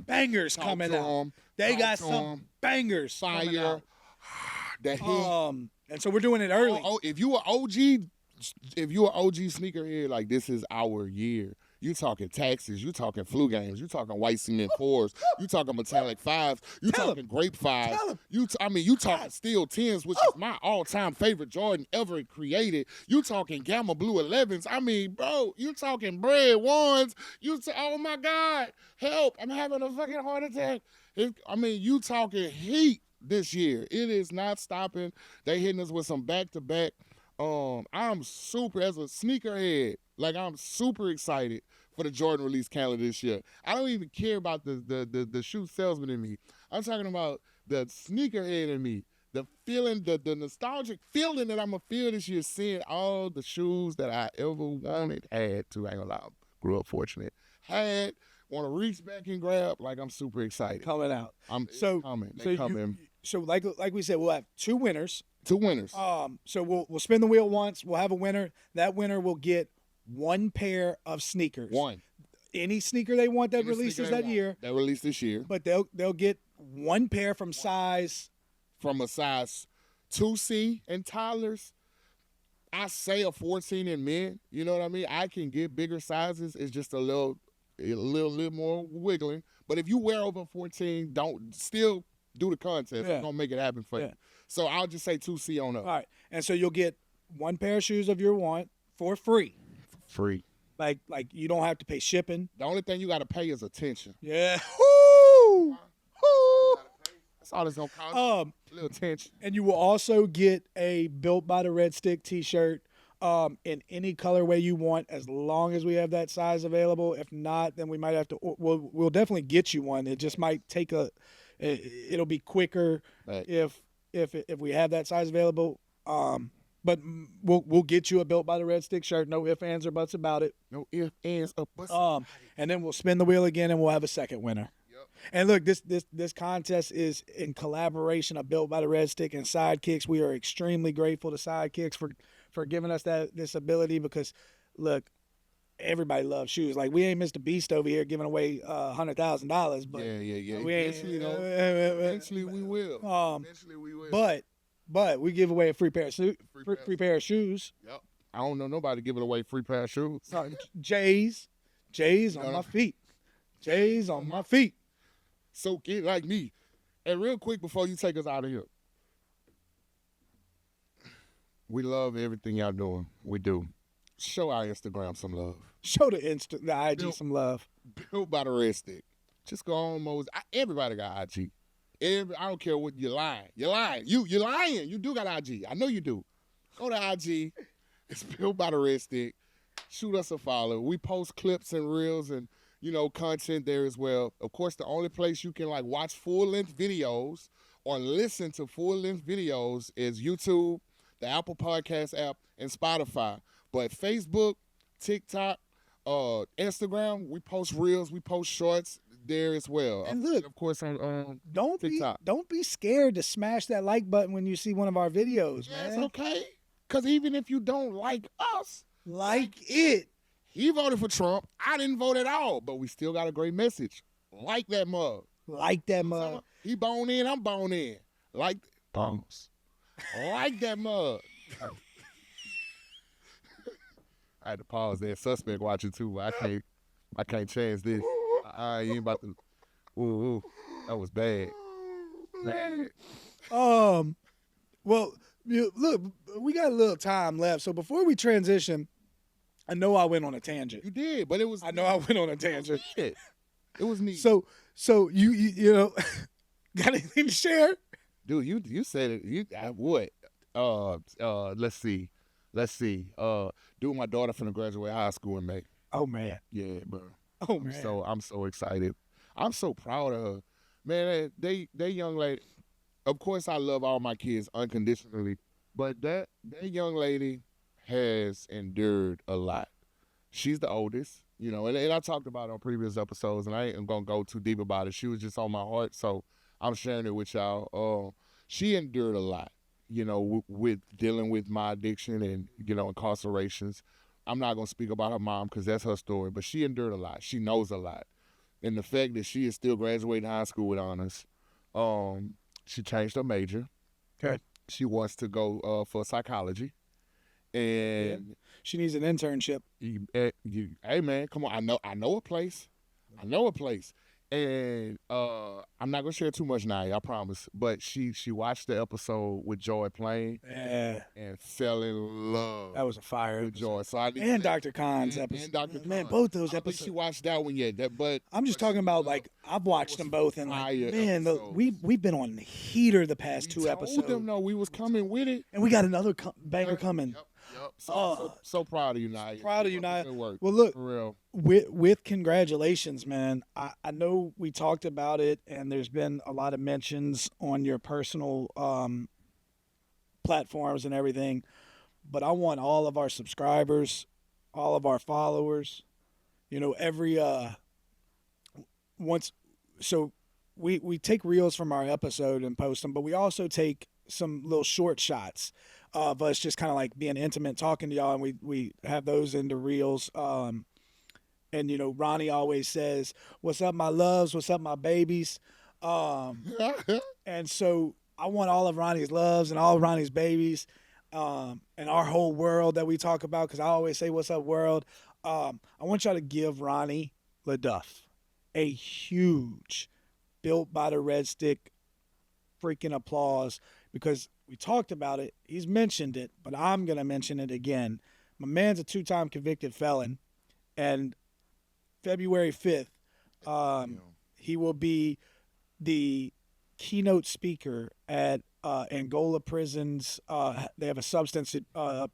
bangers coming out. They Talk got to some 'em. bangers. coming Fire. out. That hit. And so we're doing it early. Oh, if you are OG, sneakerhead, like this is our year. You talking taxes, you talking flu games, you talking white cement 4s, you talking metallic 5s, you Tell talking grape 5s. Tell 'em. You talking steel 10s, which is my all-time favorite Jordan ever created. You talking gamma blue 11s. I mean, bro, you talking bread 1s. Oh my God, help! I'm having a fucking heart attack. You talking heat this year. It is not stopping. They hitting us with some back-to-back. I'm super, as a sneakerhead, like I'm super excited for the Jordan release calendar this year. I don't even care about the shoe salesman in me. I'm talking about the sneakerhead in me. The feeling, the nostalgic feeling that I'm going to feel this year, seeing all the shoes that I ever wanted, had to, I ain't gonna lie, grew up fortunate, want to reach back and grab, like I'm super excited. Coming out. It's coming. They coming. So like we said, we'll have 2 winners. 2 winners. So we'll spin the wheel once. We'll have a winner. That winner will get 1 pair of sneakers. 1. Any sneaker they want that Any releases sneaker that year. That released this year. But they'll get 1 pair from size. From a size 2C in toddlers. I say a 14 in men. You know what I mean? I can get bigger sizes. It's just a little more wiggling. But if you wear over 14, don't still do the contest. Yeah. It's gonna make it happen for you. So I'll just say 2C on up. All right. And so you'll get 1 pair of shoes of your want for free. Free. Like you don't have to pay shipping. The only thing you gotta pay is attention. Yeah. Woo! Woo! That's all it's gonna cost. A little attention. And you will also get a Built by the Red Stick t-shirt in any colorway you want, as long as we have that size available. If not, then we might have to. We'll definitely get you one. It just might take it'll be quicker if we have that size available. But we'll get you a Built by the Red Stick shirt. No ifs, ands, or buts about it. No ifs, ands, or buts. And then we'll spin the wheel again, and we'll have a second winner. Yep. And look, this contest is in collaboration of Built by the Red Stick and Sidekicks. We are extremely grateful to Sidekicks for giving us this ability, because look, everybody loves shoes. Like, we ain't Mr. Beast over here giving away $100,000, but yeah. we ain't. Eventually we will. Eventually we will. But we give away a free pair of free pair of shoes. Yep. I don't know nobody giving away free pair of shoes. J's on my feet. J's on my feet. So get like me. And real quick before you take us out of here, we love everything y'all doing. We do. Show our Instagram some love. Show the IG some love. Built by the Red Stick. Just go on, Moses. Everybody got IG. I don't care what you're lying. You're lying. You're lying. You do got IG. I know you do. Go to IG. It's Built by the Red Stick. Shoot us a follow. We post clips and reels and content there as well. Of course, the only place you can watch full-length videos or listen to full-length videos is YouTube, the Apple Podcast app, and Spotify. But Facebook, TikTok, Instagram, we post reels, we post shorts there as well. And look, of course, on TikTok. Don't be scared to smash that like button when you see one of our videos, man. It's okay. Because even if you don't like us, like it. He voted for Trump. I didn't vote at all, but we still got a great message. Like that mug. Like that mug. He bone in, I'm bone in. Like bones. Like that mug. I had to pause there. Suspect watching too, but I can't change this. I ain't about to. Ooh, that was bad. Well, look, we got a little time left, so before we transition, I know I went on a tangent. You did, but it was. I know I went on a tangent. It was neat. So you got anything to share? Dude, you said it. You what? Let's see. Dude, my daughter finna graduate high school in May. Oh man. Yeah, bro. Oh man. I'm so excited. I'm so proud of her. Man, they young lady. Of course, I love all my kids unconditionally, but that young lady has endured a lot. She's the oldest, and I talked about it on previous episodes, and I ain't gonna go too deep about it. She was just on my heart, so I'm sharing it with y'all. She endured a lot, with dealing with my addiction and, incarcerations. I'm not gonna speak about her mom because that's her story, but she endured a lot. She knows a lot. And the fact that she is still graduating high school with honors, She changed her major. Okay. She wants to go for psychology, and She needs an internship. hey man, come on, I know a place. And I'm not gonna share too much now, I promise. But she watched the episode with Joy playing Yeah, and fell in love that was a fire with episode. Joy. So I need And to- Dr. Khan's and episode. Dr. Man, Khan. both those I don't think episodes. she watched that one yet. I'm just talking about like I've watched them both, and like fire man, episodes. we've been on the heater the past we two told episodes, them no, we was coming with it. and we got another banger coming. Yep. So proud of you, Naya. Proud of you, Keep up Naya. the good work. Well, look, For real. with congratulations, man. I know we talked about it, and there's been a lot of mentions on your personal platforms and everything. But I want all of our subscribers, all of our followers, every once. So we take reels from our episode and post them, but we also take some little short shots of us just kind of like being intimate, talking to y'all, and we have those into reels. And Ronnie always says, "What's up, my loves? What's up, my babies?" And so I want all of Ronnie's loves and all of Ronnie's babies, and our whole world that we talk about. Because I always say, "What's up, world?" I want y'all to give Ronnie LaDuff a huge, built by the Red Stick, freaking applause, because we talked about it. He's mentioned it, but I'm gonna mention it again. My man's a 2-time convicted felon, and February 5th, he will be the keynote speaker at Angola prisons. They have a substance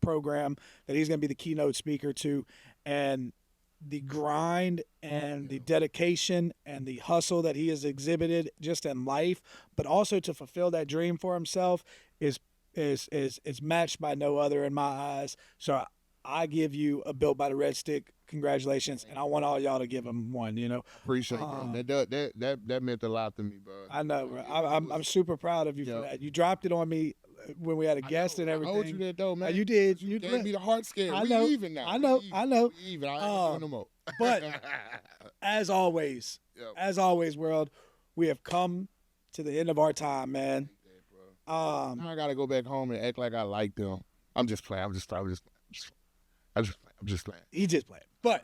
program that he's going to be the keynote speaker to, and the grind and the dedication and the hustle that he has exhibited just in life, but also to fulfill that dream for himself is matched by no other in my eyes. So I give you a Built by the Red Stick. Congratulations, and I want all y'all to give him one. Appreciate that. That meant a lot to me, bro. I know, bro. I'm super proud of you for that. You dropped it on me when we had a guest and everything. I owed you that though, man. You did. You gave me the heart scare. I We know. even now. I know. We I know. even. I ain't doing no more. But as always, world, we have come to the end of our time, man. Now I gotta go back home and act like I like them. I'm just playing. I'm just playing. He just played. But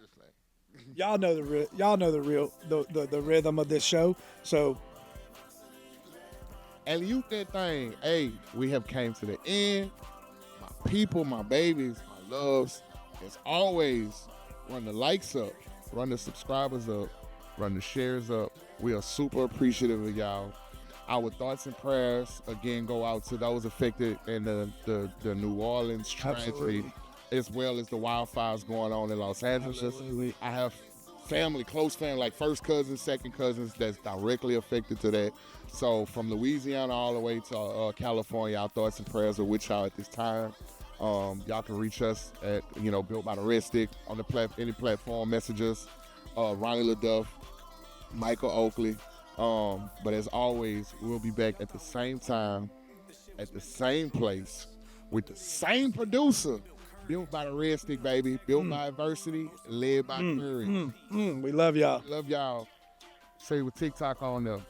y'all know the rhythm of this show. So and you that thing. Hey, we have came to the end. My people, my babies, my loves. As always, run the likes up, run the subscribers up, run the shares up. We are super appreciative of y'all. Our thoughts and prayers again go out to those affected in the New Orleans tragedy, as well as the wildfires going on in Los Angeles. Absolutely. I have family, close family, like first cousins, second cousins that's directly affected to that. So from Louisiana all the way to California, our thoughts and prayers are with y'all at this time. Y'all can reach us at, Built by the Red Stick on any platform, messages, Ronnie LaDuff, Michael Oakley. But as always, we'll be back at the same time, at the same place, with the same producer. Built by the Red Stick, baby. Built by adversity, led by courage. we love y'all. Love y'all. Say with TikTok on there.